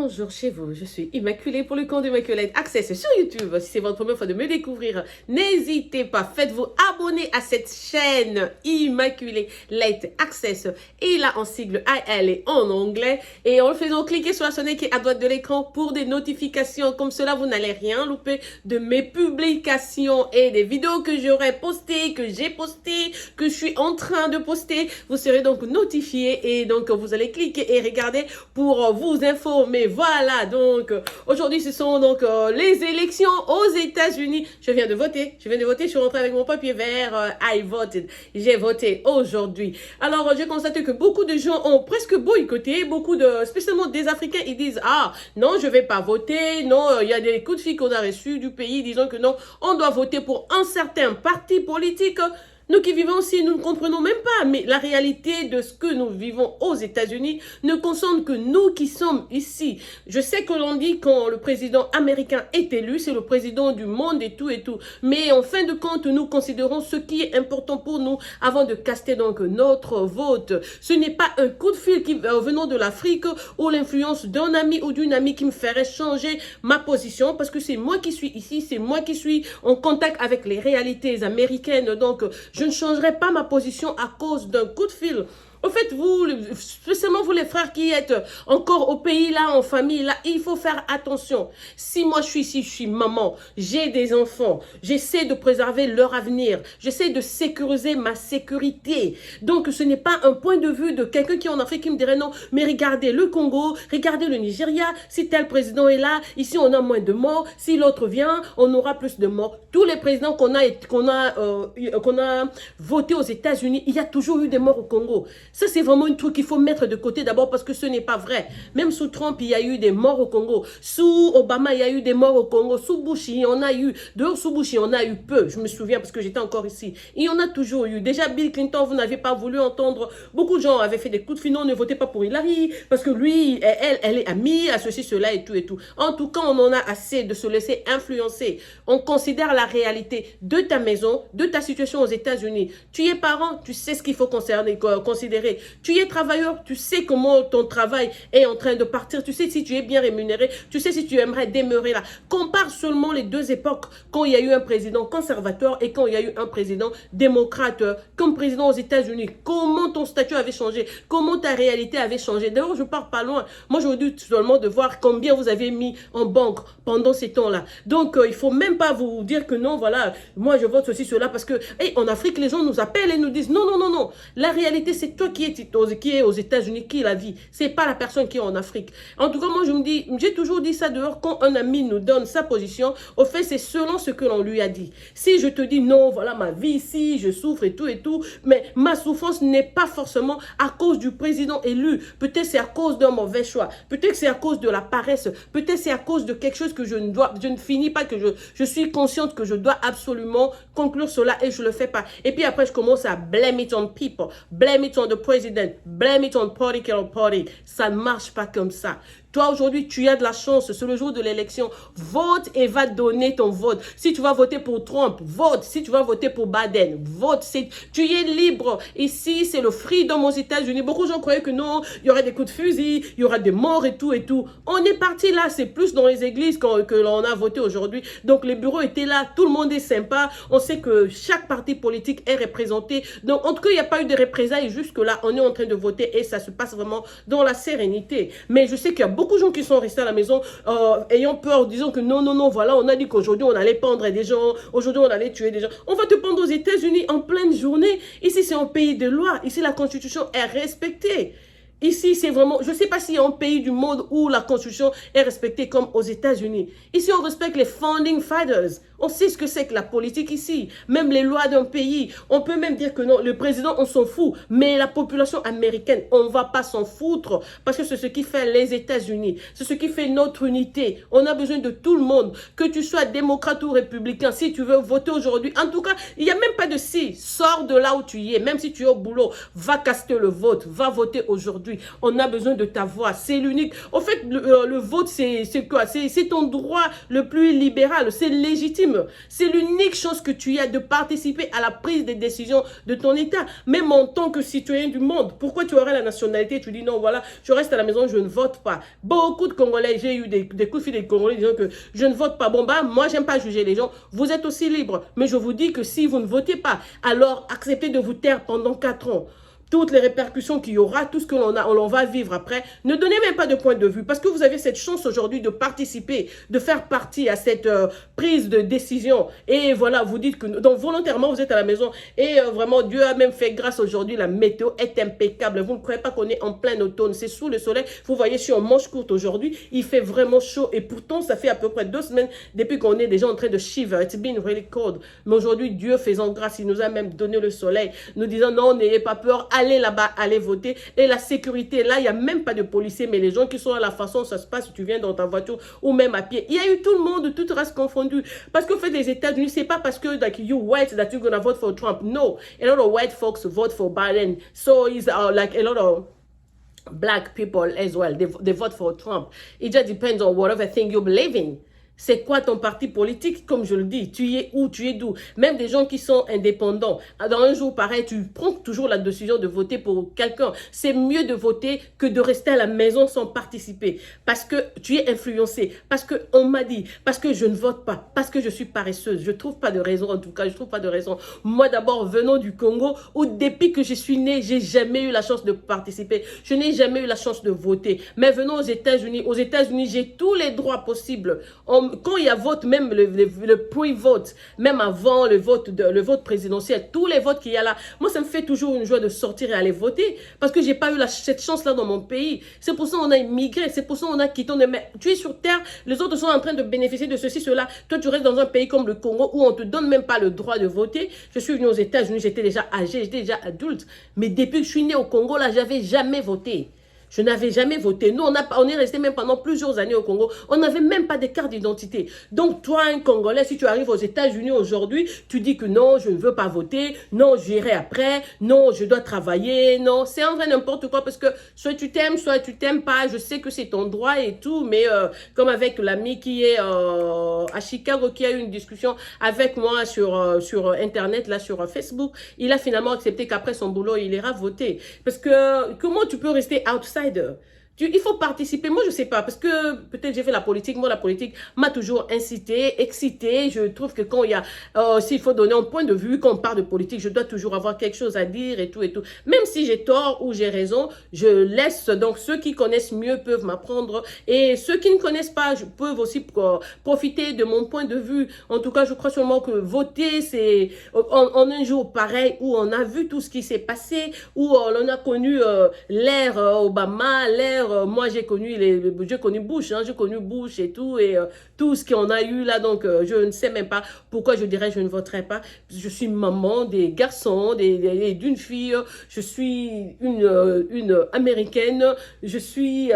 Bonjour chez vous, je suis Immaculée pour le compte d'Immaculate Access sur YouTube. Si c'est votre première fois de me découvrir, n'hésitez pas, faites-vous abonner à cette chaîne Immaculate Access. Et là en sigle IL et en anglais. Et en le faisant, cliquez sur la sonnette qui est à droite de l'écran pour des notifications. Comme cela, vous n'allez rien louper de mes publications et des vidéos que j'aurai postées, que j'ai postées, que je suis en train de poster. Vous serez donc notifié et donc vous allez cliquer et regarder pour vous informer. Voilà, donc aujourd'hui ce sont donc les élections aux États-Unis. Je viens de voter, je suis rentrée avec mon papier vert. I voted, j'ai voté aujourd'hui. Alors j'ai constaté que beaucoup de gens ont presque boycotté, spécialement des Africains, ils disent ah non je vais pas voter, non il y a des coups de fil qu'on a reçus du pays disant que non on doit voter pour un certain parti politique. Nous qui vivons aussi, nous ne comprenons même pas, mais la réalité de ce que nous vivons aux États-Unis ne concerne que nous qui sommes ici. Je sais que l'on dit quand le président américain est élu, c'est le président du monde et tout, mais en fin de compte, nous considérons ce qui est important pour nous avant de caster donc notre vote. Ce n'est pas un coup de fil qui venant de l'Afrique ou l'influence d'un ami ou d'une amie qui me ferait changer ma position parce que c'est moi qui suis ici, c'est moi qui suis en contact avec les réalités américaines, donc je ne changerai pas ma position à cause d'un coup de fil. Au fait, vous, spécialement vous les frères qui êtes encore au pays là, en famille là, il faut faire attention. Si moi je suis ici, je suis maman, j'ai des enfants, j'essaie de préserver leur avenir, j'essaie de sécuriser ma sécurité. Donc ce n'est pas un point de vue de quelqu'un qui est en Afrique qui me dirait non, mais regardez le Congo, regardez le Nigeria, si tel président est là, ici on a moins de morts, si l'autre vient, on aura plus de morts. Tous les présidents qu'on a votés aux États-Unis, il y a toujours eu des morts au Congo. Ça, c'est vraiment un truc qu'il faut mettre de côté d'abord parce que ce n'est pas vrai. Même sous Trump, il y a eu des morts au Congo. Sous Obama, il y a eu des morts au Congo. Sous Bush, il y en a eu. Dehors, sous Bush, il y en a eu peu. Je me souviens parce que j'étais encore ici. Il y en a toujours eu. Déjà, Bill Clinton, vous n'avez pas voulu entendre. Beaucoup de gens avaient fait des coups de finon, ne votez pas pour Hillary parce que lui, elle est amie à ceci, cela et tout. En tout cas, on en a assez de se laisser influencer. On considère la réalité de ta maison, de ta situation aux États-Unis. Tu es parent, tu sais ce qu'il faut considérer. Tu es travailleur, tu sais comment ton travail est en train de partir, tu sais si tu es bien rémunéré, tu sais si tu aimerais demeurer là. Compare seulement les deux époques, quand il y a eu un président conservateur et quand il y a eu un président démocrate, comme président aux États-Unis. Comment ton statut avait changé, comment ta réalité avait changé. D'ailleurs, je pars pas loin. Moi, j'aurais dû seulement de voir combien vous avez mis en banque pendant ces temps-là. Donc, il faut même pas vous dire que non, voilà, moi je vote ceci, cela, parce que en Afrique, les gens nous appellent et nous disent non. La réalité, c'est toi qui est aux États-Unis qui la vit. C'est pas la personne qui est en Afrique. En tout cas, moi, je me dis, j'ai toujours dit ça dehors, quand un ami nous donne sa position, au fait, c'est selon ce que l'on lui a dit. Si je te dis non, voilà ma vie ici, je souffre et tout, mais ma souffrance n'est pas forcément à cause du président élu. Peut-être c'est à cause d'un mauvais choix. Peut-être c'est à cause de la paresse. Peut-être c'est à cause de quelque chose que je ne finis pas, que je suis consciente que je dois absolument conclure cela et je le fais pas. Et puis après, je commence à blame it on people, blame it on the president, blame it on particular party. Ça ne marche pas comme ça. Toi, aujourd'hui, tu as de la chance. C'est le jour de l'élection. Vote et va donner ton vote. Si tu vas voter pour Trump, vote. Si tu vas voter pour Biden, vote. Tu es libre. Ici, c'est le freedom aux États-Unis. Beaucoup de gens croyaient que non, il y aurait des coups de fusil, il y aura des morts et tout. On est parti là. C'est plus dans les églises que l'on a voté aujourd'hui. Donc, les bureaux étaient là. Tout le monde est sympa. On sait que chaque parti politique est représenté. Donc, en tout cas, il n'y a pas eu de représailles jusque-là. On est en train de voter et ça se passe vraiment dans la sérénité. Mais je sais qu'il y a beaucoup de gens qui sont restés à la maison ayant peur, disant que non, voilà, on a dit qu'aujourd'hui on allait pendre des gens, aujourd'hui on allait tuer des gens. On va te pendre aux États-Unis en pleine journée. Ici, c'est un pays de loi. Ici, la Constitution est respectée. Ici, c'est vraiment, je ne sais pas s'il y a un pays du monde où la Constitution est respectée comme aux États-Unis. Ici, on respecte les founding fathers. On sait ce que c'est que la politique ici. Même les lois d'un pays. On peut même dire que non, le président, on s'en fout. Mais la population américaine, on ne va pas s'en foutre. Parce que c'est ce qui fait les États-Unis. C'est ce qui fait notre unité. On a besoin de tout le monde. Que tu sois démocrate ou républicain, si tu veux voter aujourd'hui. En tout cas, il n'y a même pas de si. Sors de là où tu y es. Même si tu es au boulot, va caster le vote. Va voter aujourd'hui. aujourd'hui. On a besoin de ta voix. C'est l'unique. En fait, le vote, c'est quoi? C'est ton droit le plus libéral. C'est légitime. C'est l'unique chose que tu as de participer à la prise des décisions de ton État. Même en tant que citoyen du monde. Pourquoi tu aurais la nationalité? Tu dis non, voilà, je reste à la maison, je ne vote pas. Beaucoup de Congolais, j'ai eu des coups de fil des Congolais disant que je ne vote pas. Bon, bah, moi, j'aime pas juger les gens. Vous êtes aussi libre. Mais je vous dis que si vous ne votez pas, alors acceptez de vous taire pendant 4 ans. Toutes les répercussions qu'il y aura, tout ce que l'on va vivre après, ne donnez même pas de point de vue parce que vous avez cette chance aujourd'hui de participer, de faire partie à cette prise de décision. Et voilà, vous dites que donc volontairement, vous êtes à la maison et vraiment, Dieu a même fait grâce aujourd'hui. La météo est impeccable. Vous ne croyez pas qu'on est en plein automne. C'est sous le soleil. Vous voyez, je suis en manche courte aujourd'hui. Il fait vraiment chaud et pourtant, ça fait à peu près 2 semaines depuis qu'on est déjà en train de shiver. It's been really cold. Mais aujourd'hui, Dieu faisant grâce, il nous a même donné le soleil, nous disant non, n'ayez pas peur. Allez là-bas, allez voter. Et la sécurité, là, il n'y a même pas de policiers, mais les gens qui sont à la façon, ça se passe, tu viens dans ta voiture ou même à pied. Il y a eu tout le monde, toute race confondue. Parce que, en fait, les États-Unis, c'est pas parce que, like, you white that you're gonna vote for Trump. No. A lot of white folks vote for Biden. So, it's like a lot of black people as well. They vote for Trump. It just depends on whatever thing you believe in. C'est quoi ton parti politique? Comme je le dis, tu es où, tu es d'où? Même des gens qui sont indépendants. Dans un jour pareil, tu prends toujours la décision de voter pour quelqu'un. C'est mieux de voter que de rester à la maison sans participer. Parce que tu es influencé. Parce qu'on m'a dit. Parce que je ne vote pas. Parce que je suis paresseuse. Je ne trouve pas de raison. En tout cas, je ne trouve pas de raison. Moi d'abord, venant du Congo, où depuis que je suis née, j'ai jamais eu la chance de participer. Je n'ai jamais eu la chance de voter. Mais venons aux États-Unis, j'ai tous les droits possibles. Quand il y a vote, même le pre-vote, même avant le vote présidentiel, tous les votes qu'il y a là, moi, ça me fait toujours une joie de sortir et aller voter parce que j'ai pas eu cette chance-là dans mon pays. C'est pour ça qu'on a immigré, c'est pour ça qu'on a quitté. Mais tu es sur terre, les autres sont en train de bénéficier de ceci, cela. Toi, tu restes dans un pays comme le Congo où on te donne même pas le droit de voter. Je suis venue aux États-Unis, j'étais déjà âgée, j'étais déjà adulte. Mais depuis que je suis née au Congo, là, j'avais jamais voté. Je n'avais jamais voté. Nous, on est resté même pendant plusieurs années au Congo. On n'avait même pas de carte d'identité. Donc, toi, un Congolais, si tu arrives aux États-Unis aujourd'hui, tu dis que non, je ne veux pas voter. Non, j'irai après. Non, je dois travailler. Non, c'est en vrai n'importe quoi parce que soit tu t'aimes pas. Je sais que c'est ton droit et tout. Mais comme avec l'ami qui est à Chicago, qui a eu une discussion avec moi sur Internet, là, sur Facebook, il a finalement accepté qu'après son boulot, il ira voter. Parce que comment tu peux rester outside? Il faut participer. Moi, je sais pas, parce que peut-être j'ai fait la politique. Moi, la politique m'a toujours incité, excité. Je trouve que quand il y a, s'il faut donner un point de vue, quand on parle de politique, je dois toujours avoir quelque chose à dire et tout et tout. Même si j'ai tort ou j'ai raison, je laisse. Donc, ceux qui connaissent mieux peuvent m'apprendre et ceux qui ne connaissent pas peuvent aussi profiter de mon point de vue. En tout cas, je crois seulement que voter, c'est en un jour pareil où on a vu tout ce qui s'est passé, où on a connu l'ère Obama, l'ère moi, j'ai connu Bush, hein, j'ai connu Bush et tout ce qu'on a eu là. Donc, je ne sais même pas pourquoi je dirais je ne voterai pas. Je suis maman des garçons, d'une fille. Je suis une américaine. Je suis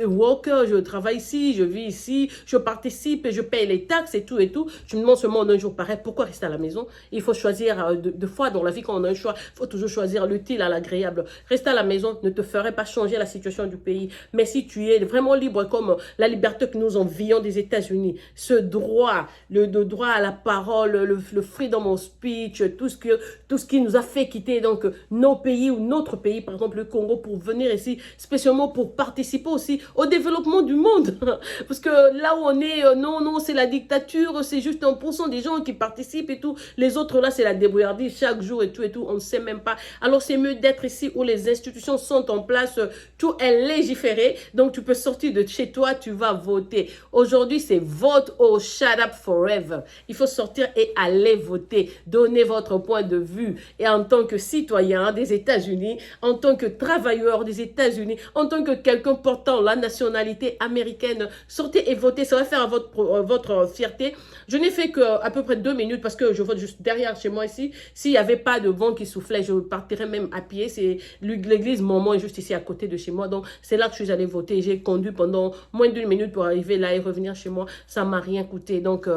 worker. Je travaille ici, je vis ici, je participe et je paye les taxes et tout et tout. Je me demande seulement en un jour pareil, pourquoi rester à la maison? Il faut choisir deux fois dans la vie quand on a un choix. Il faut toujours choisir l'utile à l'agréable. Rester à la maison ne te ferait pas changer la situation du pays. Mais si tu es vraiment libre comme la liberté que nous envions des États-Unis, ce droit, le droit à la parole, le freedom of speech, tout ce qui nous a fait quitter donc nos pays ou notre pays, par exemple le Congo, pour venir ici, spécialement pour participer aussi au développement du monde. Parce que là où on est, non, c'est la dictature, c'est juste 1% des gens qui participent et tout. Les autres là, c'est la débrouillardise chaque jour et tout, on ne sait même pas. Alors c'est mieux d'être ici où les institutions sont en place, tout est légiféré, donc tu peux sortir de chez toi, tu vas voter. Aujourd'hui, c'est vote or shut up forever. Il faut sortir et aller voter, donner votre point de vue. Et en tant que citoyen des États-Unis, en tant que travailleur des États-Unis, en tant que quelqu'un portant la nationalité américaine, sortez et votez. Ça va faire à votre fierté. Je n'ai fait qu'à peu près 2 minutes parce que je vote juste derrière chez moi ici. S'il n'y avait pas de vent qui soufflait, je partirais même à pied. C'est l'église Mormon est juste ici à côté de chez moi. Donc, c'est là là que je suis allée voter. J'ai conduit pendant moins d'1 minute pour arriver là et revenir chez moi. Ça m'a rien coûté. Donc,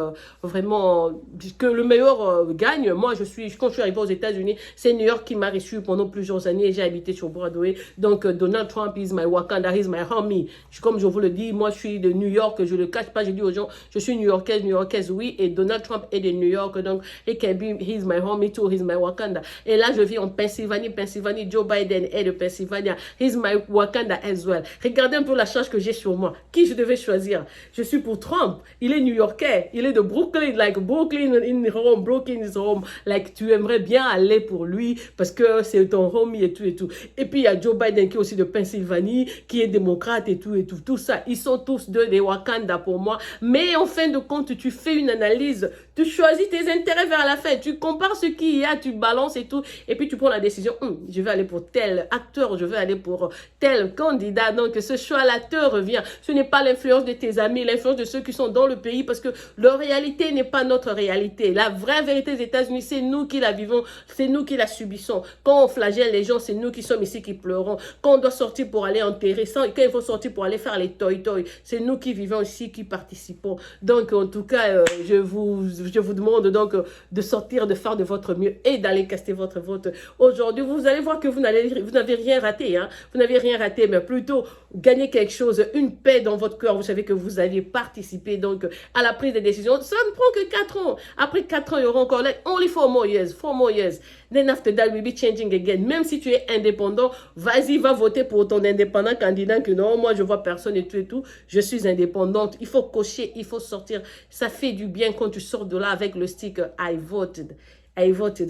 vraiment, que le meilleur gagne. Moi, quand je suis arrivée aux États-Unis, c'est New York qui m'a reçu pendant plusieurs années. J'ai habité sur Broadway. Donc, Donald Trump is my Wakanda, he's my homie. Comme je vous le dis, moi, je suis de New York. Je le cache pas. Je dis aux gens, je suis New-Yorkaise, oui. Et Donald Trump est de New York. Donc, he's my homie too, he's my Wakanda. Et là, je vis en Pennsylvanie. Joe Biden est de Pennsylvania. He's my Wakanda as well. Regardez un peu la charge que j'ai sur moi. Qui je devais choisir? Je suis pour Trump. Il est New-Yorkais. Il est de Brooklyn. Like Brooklyn in home. Brooklyn is home. Like tu aimerais bien aller pour lui parce que c'est ton homie et tout et tout. Et puis il y a Joe Biden qui est aussi de Pennsylvanie, qui est démocrate et tout et tout. Tout ça. Ils sont tous des Wakanda pour moi. Mais en fin de compte, tu fais une analyse. Tu choisis tes intérêts vers la fin. Tu compares ce qu'il y a, tu balances et tout. Et puis tu prends la décision. Je vais aller pour tel acteur, je vais aller pour tel candidat. Donc ce choix-là te revient. Ce n'est pas l'influence de tes amis, l'influence de ceux qui sont dans le pays parce que leur réalité n'est pas notre réalité. La vraie vérité des États-Unis, c'est nous qui la vivons, c'est nous qui la subissons. Quand on flagelle les gens, c'est nous qui sommes ici qui pleurons. Quand on doit sortir pour aller enterrer, quand il faut sortir pour aller faire les toy-toy, c'est nous qui vivons ici, qui participons. Donc en tout cas, je vous demande donc de sortir, de faire de votre mieux et d'aller caster votre vote. Aujourd'hui, vous allez voir que vous n'avez rien raté. Hein? Vous n'avez rien raté, mais plutôt gagner quelque chose, une paix dans votre cœur. Vous savez que vous allez participer donc à la prise de décision. Ça ne prend que 4 ans. Après 4 ans, il y aura encore only 4 more years. 4 more years. Then after that, we'll be changing again. Même si tu es indépendant, vas-y, va voter pour ton indépendant candidat que non, moi je vois personne et tout et tout. Je suis indépendante. Il faut cocher, il faut sortir. Ça fait du bien quand tu sors de là avec le sticker I voted.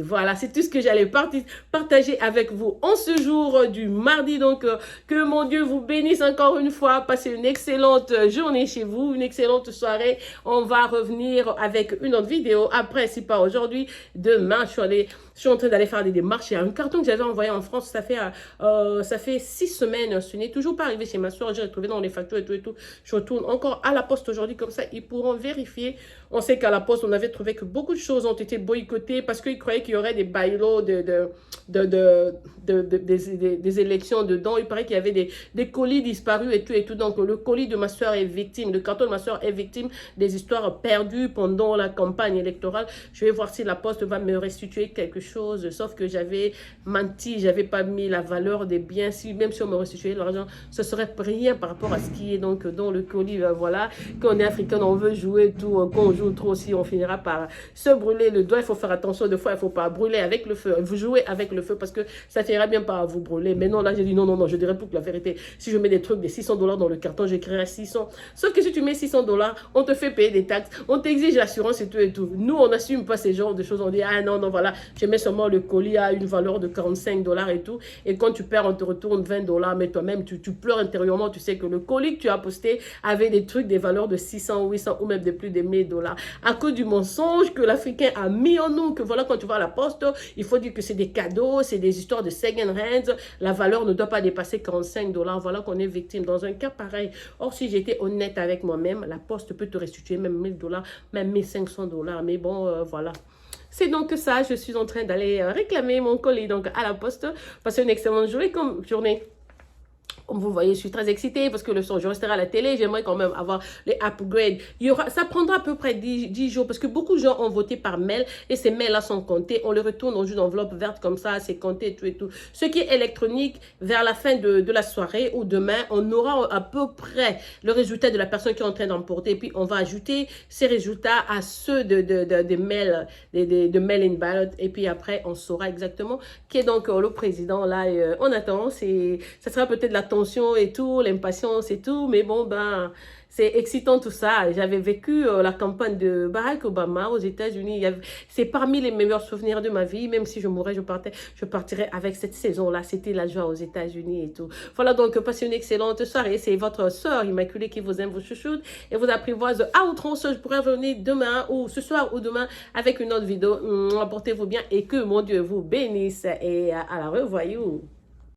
Voilà, c'est tout ce que j'allais partager avec vous en ce jour du mardi. Donc, que mon Dieu vous bénisse encore une fois. Passez une excellente journée chez vous, une excellente soirée. On va revenir avec une autre vidéo. Après, si pas aujourd'hui, demain, je suis en train d'aller faire des démarches. Il y a un carton que j'avais envoyé en France. Ça fait 6 semaines. Ce n'est toujours pas arrivé chez ma soeur. J'ai retrouvé dans les factures et tout et tout. Je retourne encore à la poste aujourd'hui. Comme ça, ils pourront vérifier. On sait qu'à la poste, on avait trouvé que beaucoup de choses ont été boycottées parce qu'ils croyaient qu'il y aurait des baillots des élections dedans. Il paraît qu'il y avait des colis disparus et tout et tout. Donc, le colis de ma soeur est victime. Le carton de ma soeur est victime des histoires perdues pendant la campagne électorale. Je vais voir si la poste va me restituer quelque chose. Sauf que j'avais menti. J'avais pas mis la valeur des biens. Même si on me restituait l'argent, ce serait rien par rapport à ce qui est donc dans le colis. Voilà. Quand on est africain, on veut jouer tout. Quand on joue trop aussi, on finira par se brûler le doigt. Il faut faire attention. Des fois, il ne faut pas brûler avec le feu. Vous jouez avec le feu parce que ça finira bien par vous brûler. Mais non, là, j'ai dit non, je dirais plus que la vérité. Si je mets des trucs, des $600 dans le carton, j'écrirai 600. Sauf que si tu mets $600, on te fait payer des taxes, on t'exige l'assurance et tout et tout. Nous, on n'assume pas ces genres de choses. On dit, ah non, voilà, je mets seulement le colis à une valeur de $45 et tout. Et quand tu perds, on te retourne $20. Mais toi-même, tu pleures intérieurement. Tu sais que le colis que tu as posté avait des trucs, des valeurs de 600, 800 ou même de plus de $1000. À cause du mensonge que l'Africain a mis en nous, que voilà, quand tu vas à la poste, il faut dire que c'est des cadeaux, c'est des histoires de second hands, la valeur ne doit pas dépasser $45, voilà qu'on est victime dans un cas pareil. Or, si j'étais honnête avec moi-même, la poste peut te restituer même $1000, même $1500, mais bon, voilà. C'est donc ça, je suis en train d'aller réclamer mon colis donc à la poste. Passez une excellente journée. Comme vous voyez, je suis très excitée parce que le son, je resterai à la télé. J'aimerais quand même avoir les upgrades. Ça prendra à peu près 10 jours parce que beaucoup de gens ont voté par mail et ces mails-là sont comptés. On les retourne dans une enveloppe verte comme ça, c'est compté, tout et tout. Ce qui est électronique, vers la fin de la soirée ou demain, on aura à peu près le résultat de la personne qui est en train d'emporter. Puis, on va ajouter ces résultats à ceux de mail, de mail-in ballot. Et puis après, on saura exactement qui est donc le président. Là, en attendant, ça sera peut-être la tension et tout, l'impatience et tout, mais bon, ben, c'est excitant tout ça. J'avais vécu la campagne de Barack Obama aux États-Unis. C'est parmi les meilleurs souvenirs de ma vie. Même si je mourrais, je partirais avec cette saison-là. C'était la joie aux États-Unis et tout. Voilà, donc, passez une excellente soirée. C'est votre sœur Immaculée qui vous aime, vous chouchoute et vous apprivoise à outrance. Je pourrais revenir demain ou ce soir ou demain avec une autre vidéo. Portez-vous bien et que mon Dieu vous bénisse et à la revoyure.